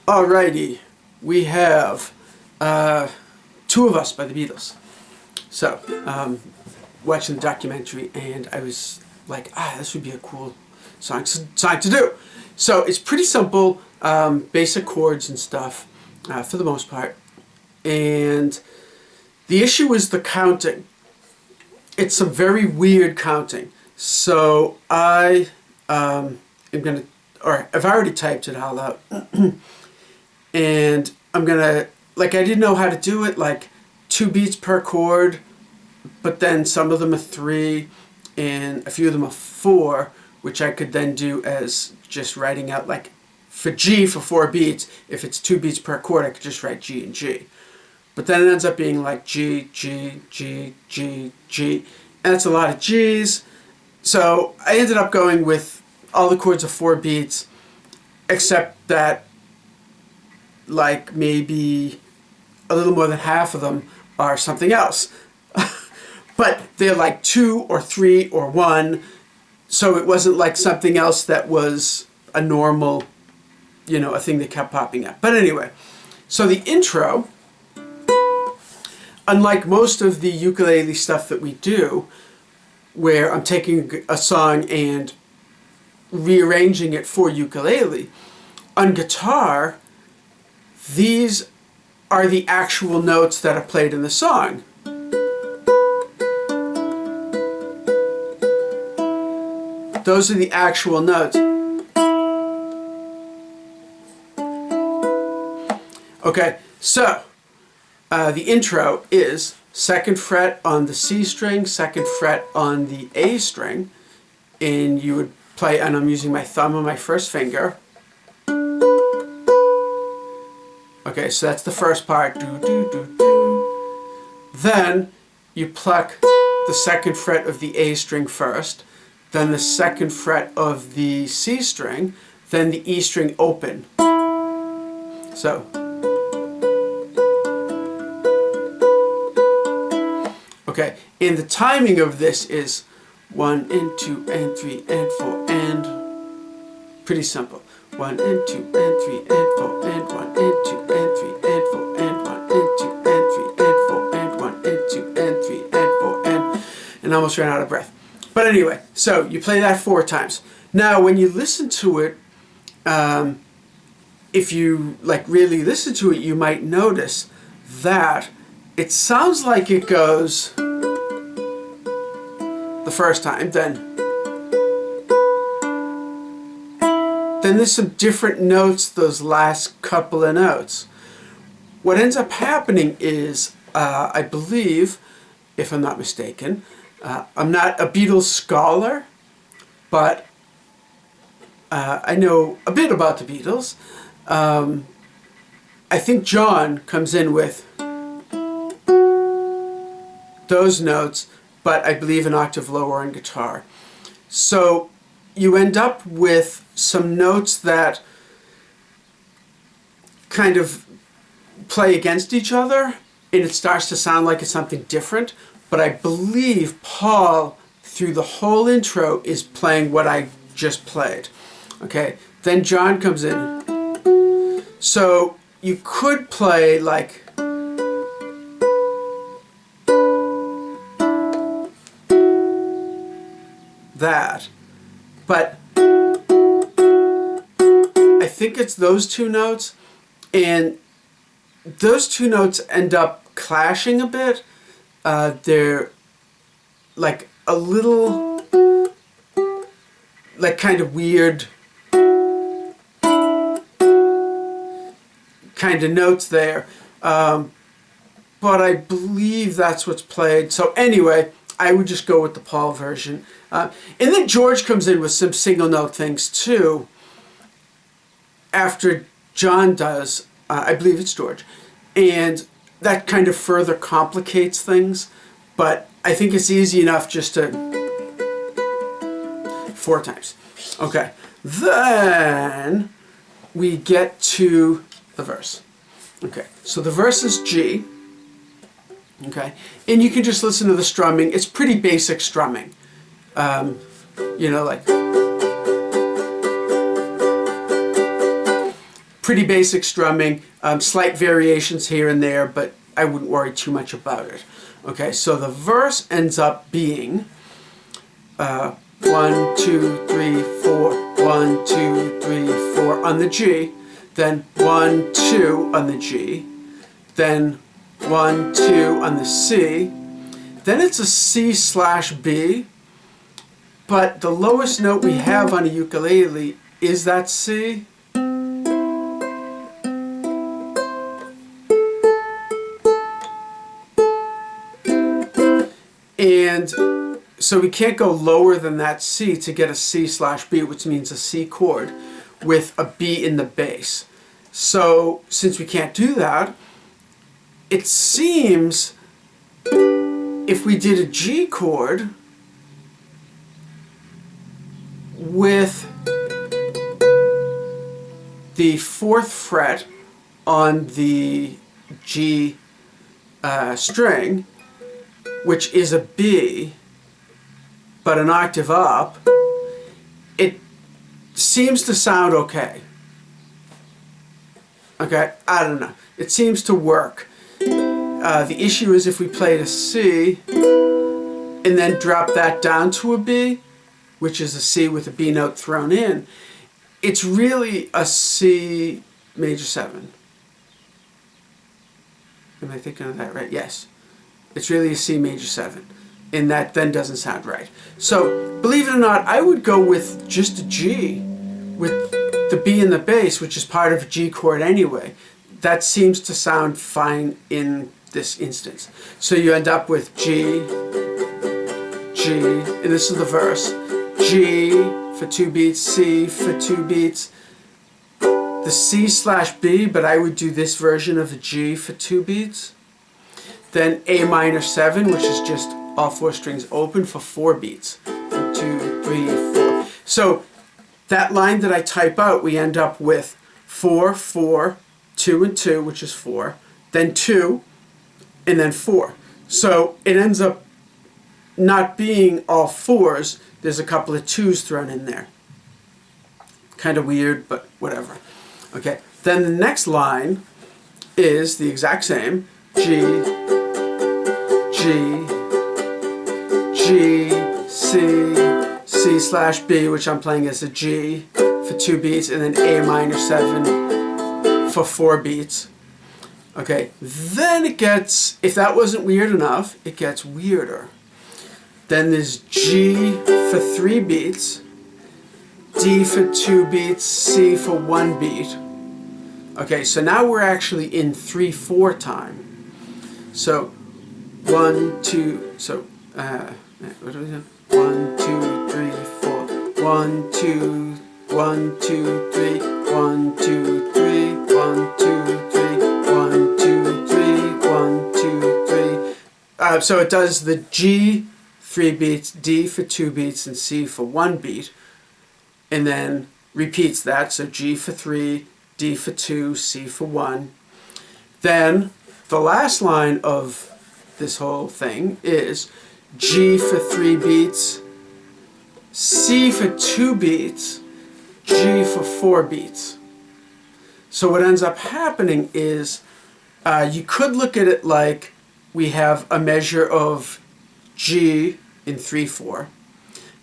Alrighty, we have Two of Us by the Beatles. So, watching the documentary, and I was like, this would be a cool song to do. So it's pretty simple, basic chords and stuff, for the most part. And the issue is the counting. It's some very weird counting. So I am going to, or I've already typed it all out. And I'm going to, I didn't know how to do it, 2 beats per chord, but then some of them are 3 and a few of them are 4, which I could then do as just writing out, for G for 4 beats, if it's 2 beats per chord, I could just write G and G. But then it ends up being G, G, G, G, G, and that's a lot of Gs. So I ended up going with all the chords of 4 beats, except that maybe a little more than half of them are something else. But they're 2 or 3 or 1, so it wasn't something else that was a normal, a thing that kept popping up. But anyway, so the intro, unlike most of the ukulele stuff that we do, where I'm taking a song and rearranging it for ukulele, on guitar, these are the actual notes that are played in the song. Those are the actual notes. Okay, so the intro is 2nd fret on the C string, 2nd fret on the A string, and you would play, and I'm using my thumb and my first finger. Okay, so that's the first part. Do, do, do, do. Then you pluck the 2nd fret of the A string first, then the 2nd fret of the C string, then the E string open. So, okay, and the timing of this is 1 and 2 and 3 and 4 and pretty simple. 1 and 2 and 3 and 4 and 1 and 2 and 3 and 4 and 1 and 2 and 3 and 4 and 1 and 2 and 3 and 4 and I almost ran out of breath. But anyway, so you play that 4 times. Now when you listen to it, if you really listen to it, you might notice that it sounds like it goes the first time, then there's some different notes those last couple of notes. What ends up happening is, I believe, if I'm not mistaken, I'm not a Beatles scholar, but I know a bit about the Beatles. I think John comes in with those notes, but I believe an octave lower on guitar. So you end up with some notes that kind of play against each other, and it starts to sound like it's something different. But I believe Paul, through the whole intro, is playing what I just played. Okay, then John comes in. So you could play that, but I think it's those 2 notes, and those 2 notes end up clashing a bit. They're a little kind of weird kind of notes there, but I believe that's what's played. So anyway, I would just go with the Paul version. And then George comes in with some single note things too, after John does. I believe it's George, and that kind of further complicates things, but I think it's easy enough just to 4 times. Okay, then we get to the verse. Okay, so the verse is G. Okay, and you can just listen to the strumming. It's pretty basic strumming. pretty basic strumming, slight variations here and there, but I wouldn't worry too much about it. Okay, so the verse ends up being 1, 2, 3, 4, 1, 2, 3, 4 on the G, then 1, 2 on the G, then 1, 2 on the C, then it's a C/B, but the lowest note we have on a ukulele is that C. And so we can't go lower than that C to get a C/B, which means a C chord with a B in the bass. So since we can't do that, it seems if we did a G chord with the 4th fret on the G string, which is a B, but an octave up, it seems to sound okay. Okay, I don't know. It seems to work. The issue is if we played a C and then drop that down to a B, which is a C with a B note thrown in, it's really a C major 7. Am I thinking of that right? Yes. It's really a C major 7. And that then doesn't sound right. So, believe it or not, I would go with just a G with the B in the bass, which is part of a G chord anyway. That seems to sound fine in this instance. So you end up with G, G, and this is the verse. G for 2 beats, C for 2 beats, the C/B, but I would do this version of the G for 2 beats. Then A minor 7, which is just all 4 strings open for 4 beats. 1, 2, 3, 4. So that line that I type out, we end up with 4, 4, 2 and 2, which is 4, then 2, and then 4. So it ends up not being all 4s. There's a couple of 2s thrown in there. Kind of weird, but whatever. Okay, then the next line is the exact same. G, G, G, C, C/B, which I'm playing as a G for 2 beats, and then A minor 7 for 4 beats. Okay, then it gets, if that wasn't weird enough, it gets weirder. Then there's G for 3 beats, D for 2 beats, C for 1 beat. Okay, so now we're actually in 3/4 time. So 1, 2, so what are we doing? 1, 2, 3, 4. 1, 2, 1, 2, 3. 1, 2, 3. 1, 2, 3. 1, 2, 3. 1, 2, 3. So it does the G 3 beats, D for 2 beats, and C for 1 beat, and then repeats that. So G for 3, D for 2, C for 1. Then the last line of this whole thing is G for 3 beats, C for 2 beats, G for 4 beats. So what ends up happening is you could look at it like we have a measure of G in 3/4,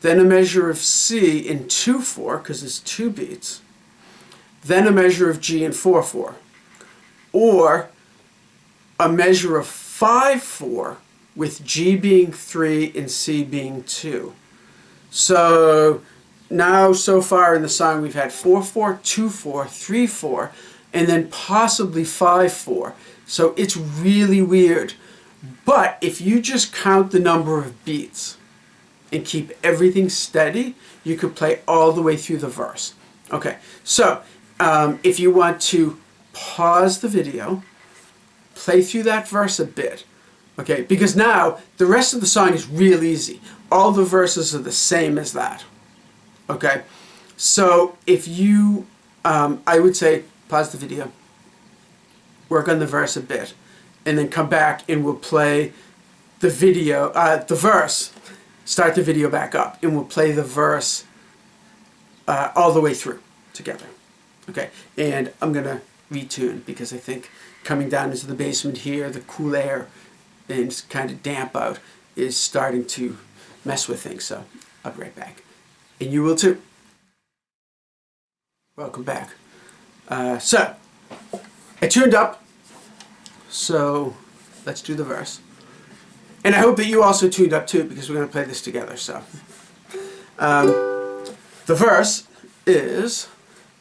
then a measure of C in 2/4 because it's 2 beats, then a measure of G in 4/4, or a measure of 5/4 with G being 3 and C being 2. So now so far in the song we've had 4/4, 2/4, 3/4, and then possibly 5/4. So it's really weird. But if you just count the number of beats and keep everything steady, you could play all the way through the verse. Okay, so if you want to pause the video, play through that verse a bit. Okay, because now the rest of the song is real easy. All the verses are the same as that. Okay, so if you, I would say pause the video, work on the verse a bit, and then come back and we'll play the video, the verse, start the video back up, and we'll play the verse all the way through together. Okay, and I'm gonna retune because I think coming down into the basement here, the cool air and it's kind of damp out is starting to mess with things. So I'll be right back, and you will too. Welcome back. So I tuned up. So let's do the verse. And I hope that you also tuned up too, because we're going to play this together. So the verse is,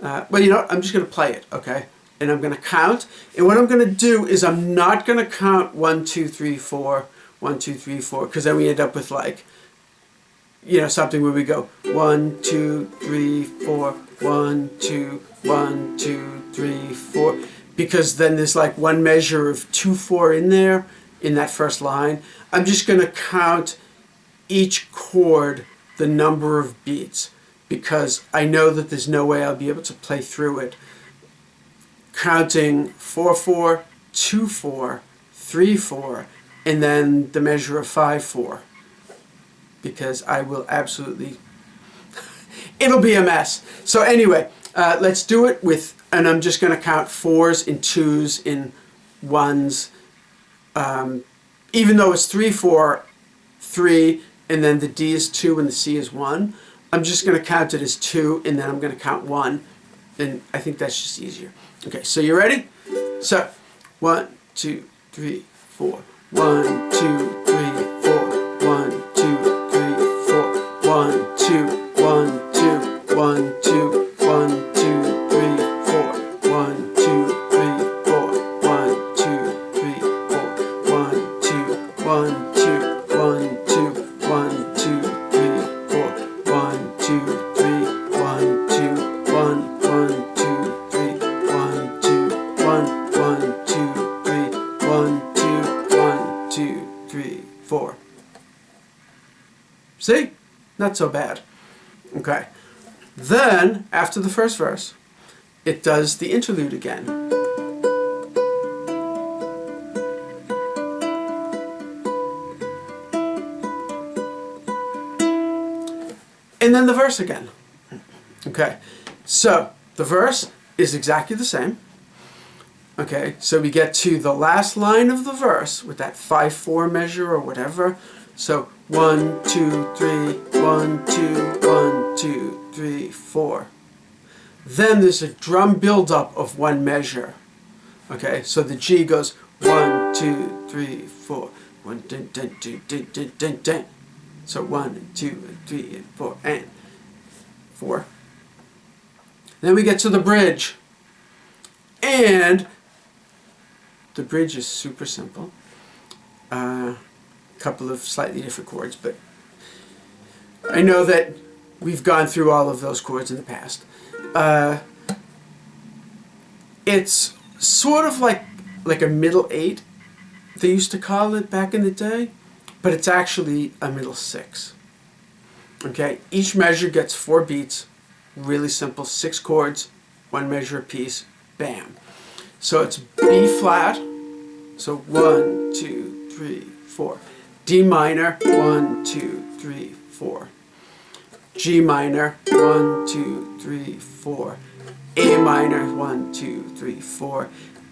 well, you know what? I'm just going to play it, okay? And I'm going to count. And what I'm going to do is I'm not going to count 1, 2, 3, 4, 1, 2, 3, 4, because then we end up with like, you know, something where we go 1, 2, 3, 4, 1, 2, 1, 2, 3, 4, because then there's like one measure of 2, 4 in there in that first line. I'm just going to count each chord the number of beats, because I know that there's no way I'll be able to play through it counting 4, 4, 2, 4, 3, 4, and then the measure of 5, 4, because I will absolutely it'll be a mess. So anyway, let's do it with, and I'm just going to count 4s and 2s and 1s, even though it's 3, 4, 3, and then the D is 2 and the C is 1. I'm just going to count it as 2, and then I'm going to count 1, and I think that's just easier. Okay, so you ready? So 1, 2, 3, 4. 1, 2, 3, 4. 1, 2, 3, 4. 1, 2, 1, 2, 1, 2, 1, 2, 3, 4. 1, 2, 3, 4. 1, 2, 3, 4. 1, 2, 1, 2, 1, 2, 1, 2, 3, 4. 1, 2, 3, 1, 2, 1, 1, 2, 3, 1, 2, 1, 1, 2, 3, 1, 2, 1, 2, 3, 4. See? Not so bad. Okay. Then, after the first verse, it does the interlude again. And then the verse again. Okay. So, the verse is exactly the same. Okay. So we get to the last line of the verse with that 5-4 measure or whatever. So 1, 2, 3, 1, 2, 1, 2, 3, 4. Then there's a drum buildup of one measure. Okay, so the G goes 1, 2, 3, 4. 1, dun, dun, dun, dun, dun, dun, dun. So 1 and 2 and 3 and 4 and 4. Then we get to the bridge. And the bridge is super simple. Couple of slightly different chords, but I know that we've gone through all of those chords in the past. It's sort of like a middle 8, they used to call it back in the day, but it's actually a middle 6. Okay, each measure gets 4 beats, really simple, 6 chords, 1 measure apiece, bam. So it's B flat, so 1, 2, 3, 4. D minor, 1, 2, 3, 4. G minor, 1, 2, 3, 4. A minor, 1, 2, 3, 4.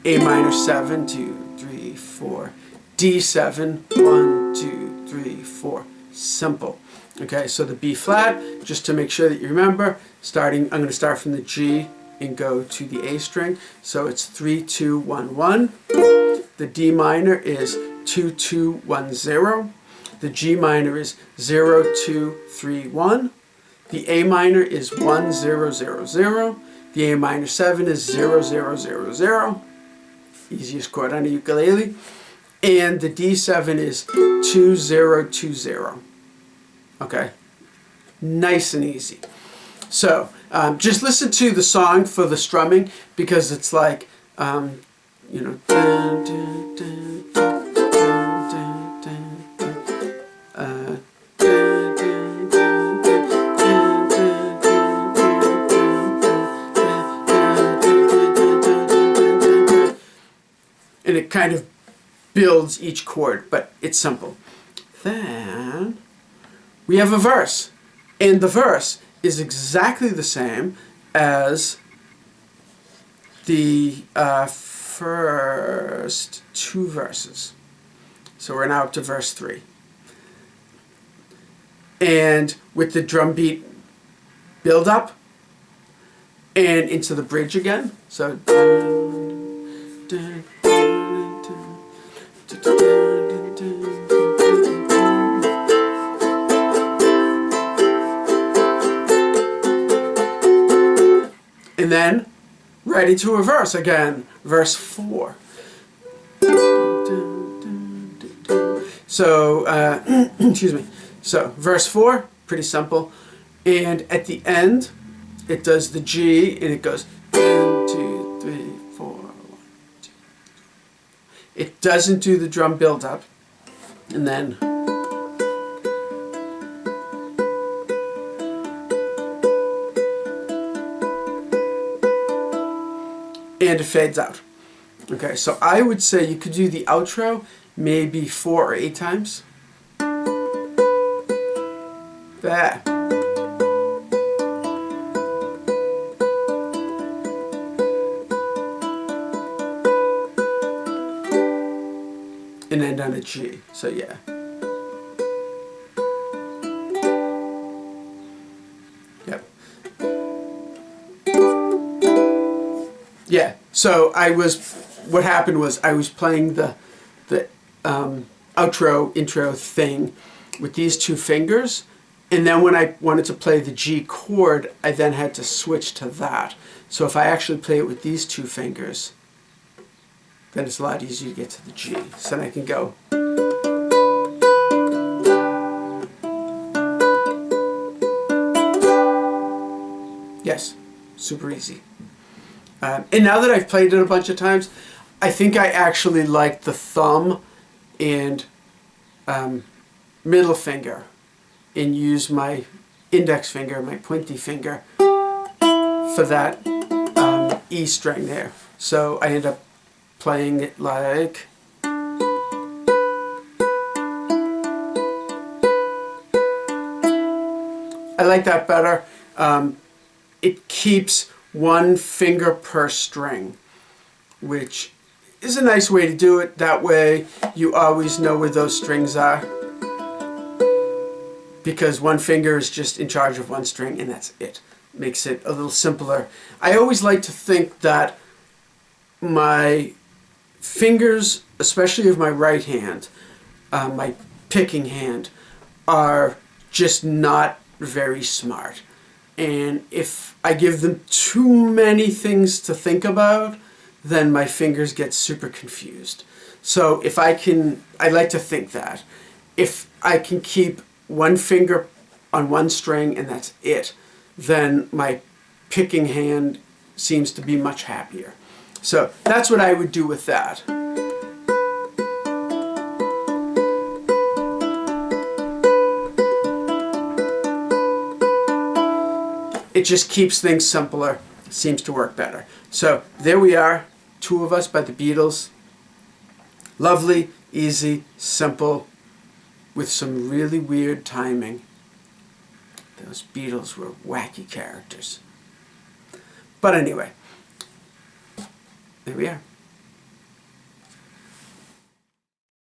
A minor 7, 2, 3, 4. D7, 1, 2, 3, 4. Simple. Okay, so the B flat, just to make sure that you remember, I'm going to start from the G and go to the A string. So it's 3, 2, 1, 1. The D minor is 2, 2, 1, 0. The G minor is 0, 2, 3, 1. The A minor is 1, 0, 0, 0. The A minor 7 is 0, 0, 0, 0. Easiest chord on a ukulele. And the D7 is 2, 0, 2, 0. Okay? Nice and easy. So, just listen to the song for the strumming, because it's like, you know, dun, dun, dun, dun, dun, dun, dun, and it kind of builds each chord, but it's simple. Then we have a verse, and the verse is exactly the same as the first two verses. So we're now up to verse 3. And with the drum beat build up and into the bridge again. So and then right into a verse again, verse 4. So, excuse me. So, verse 4, pretty simple. And at the end, it does the G, and it goes 1, 2, 3, 4, 1, 2. It doesn't do the drum build up, and then and it fades out. Okay, so I would say you could do the outro maybe 4 or 8 times. There. And end on a G. So yeah. Yep. Yeah. So what happened was I was playing the outro, intro thing with these two fingers, and then when I wanted to play the G chord, I then had to switch to that. So if I actually play it with these two fingers, then it's a lot easier to get to the G. So then I can go. Yes, super easy. And now that I've played it a bunch of times, I think I actually like the thumb and middle finger and use my index finger, my pointy finger, for that E string there. So I end up playing it like... I like that better. It keeps one finger per string, which is a nice way to do it. That way you always know where those strings are, because one finger is just in charge of one string and that's it. Makes it a little simpler. I always like to think that my fingers, especially of my right hand, my picking hand, are just not very smart. And if I give them too many things to think about, then my fingers get super confused. So if I like to think that if I can keep one finger on one string and that's it, then my picking hand seems to be much happier. So that's what I would do with that. It just keeps things simpler, seems to work better. So there we are, Two of Us by the Beatles. Lovely, easy, simple, with some really weird timing. Those Beatles were wacky characters. But anyway, there we are.